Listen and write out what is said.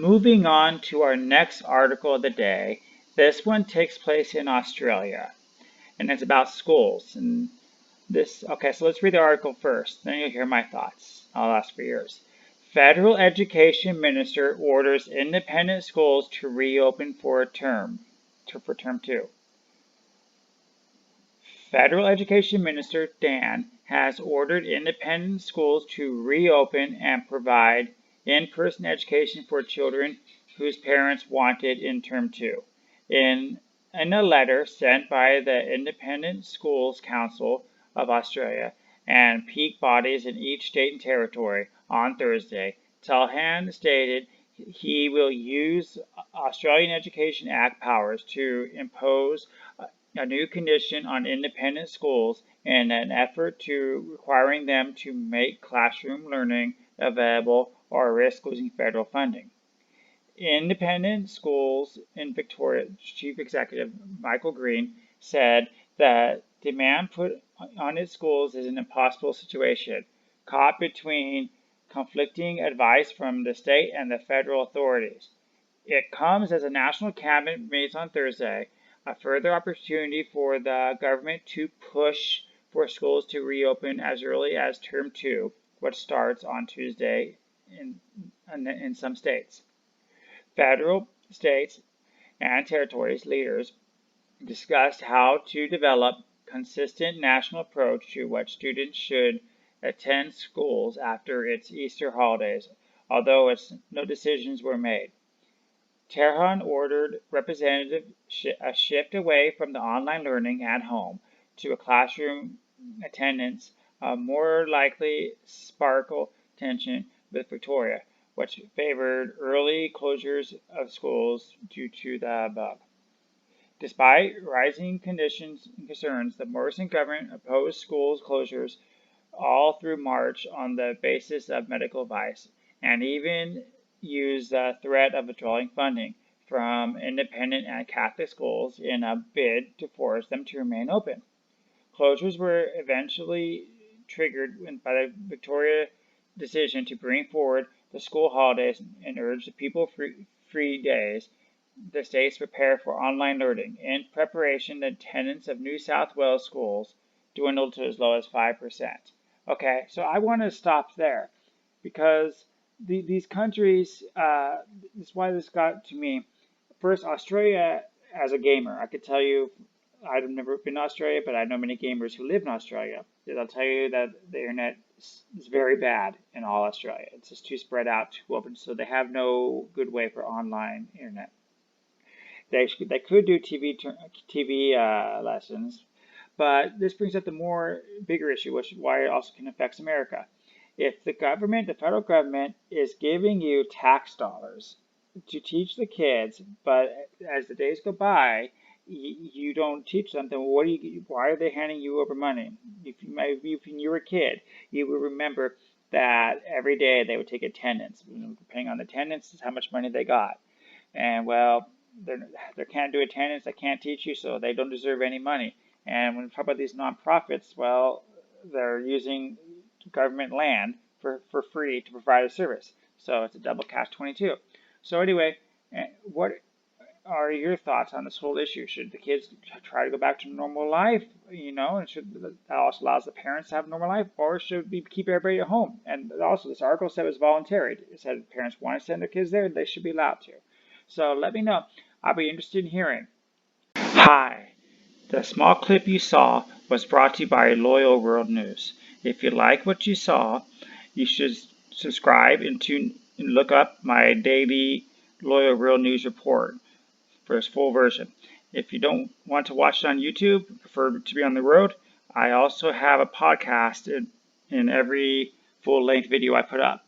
Moving on to our next article of the day. This one takes place in Australia, and it's about schools. Okay, so let's read the article first, then you'll hear my thoughts. I'll ask for yours. Federal Education Minister orders independent schools to reopen for term 2. Federal Education Minister Dan has ordered independent schools to reopen and provide in-person education for children whose parents want it in Term 2. In a letter sent by the Independent Schools Council of Australia and peak bodies in each state and territory on Thursday, Telhan stated he will use Australian Education Act powers to impose a new condition on independent schools in an effort to requiring them to make classroom learning available or risk losing federal funding. Independent Schools in Victoria Chief Executive Michael Green said that demand put on its schools is an impossible situation, caught between conflicting advice from the state and the federal authorities. It comes as a national cabinet meets on Thursday, a further opportunity for the government to push for schools to reopen as early as Term 2, which starts on Tuesday in some states. Federal, states, and territories leaders discussed how to develop consistent national approach to what students should attend schools after its Easter holidays, although no decisions were made. Tehran ordered representatives a shift away from the online learning at home to a classroom attendance, more likely sparkle tension with Victoria, which favored early closures of schools due to the above. Despite rising concerns, the Morrison government opposed schools closures all through March on the basis of medical advice, and even used the threat of withdrawing funding from independent and Catholic schools in a bid to force them to remain open. Closures were eventually triggered by the Victoria decision to bring forward the school holidays and urge the people-free days the states prepare for online learning. In preparation, the attendance of New South Wales schools dwindled to as low as 5%. Okay, so I want to stop there because these countries, this is why this got to me. First, Australia, as a gamer, I could tell you, I've never been to Australia, but I know many gamers who live in Australia. They'll tell you that the internet is very bad in all Australia. It's just too spread out, too open, so they have no good way for online internet. They could do TV lessons, but this brings up the bigger issue, which is why it also can affect America. If the federal government, is giving you tax dollars to teach the kids, but as the days go by, you don't teach them, then why are they handing you over money? If you were a kid, you would remember that every day they would take attendance. Depending on the attendance is how much money they got. And well, they can't do attendance, they can't teach you, so they don't deserve any money. And when we talk about these nonprofits, well, they're using government land for free to provide a service. So it's a double catch-22. So anyway, what are your thoughts on this whole issue? Should the kids try to go back to normal life, and that also allows the parents to have a normal life, or should we keep everybody at home? And also, this article said it was voluntary. It said if parents want to send their kids there, they should be allowed to. So let me know. I'll be interested in hearing. Hi. The small clip you saw was brought to you by Loyal World News. If you like what you saw, you should subscribe and look up my daily Loyal World News report for its full version. If you don't want to watch it on YouTube, prefer to be on the road, I also have a podcast in every full-length video I put up.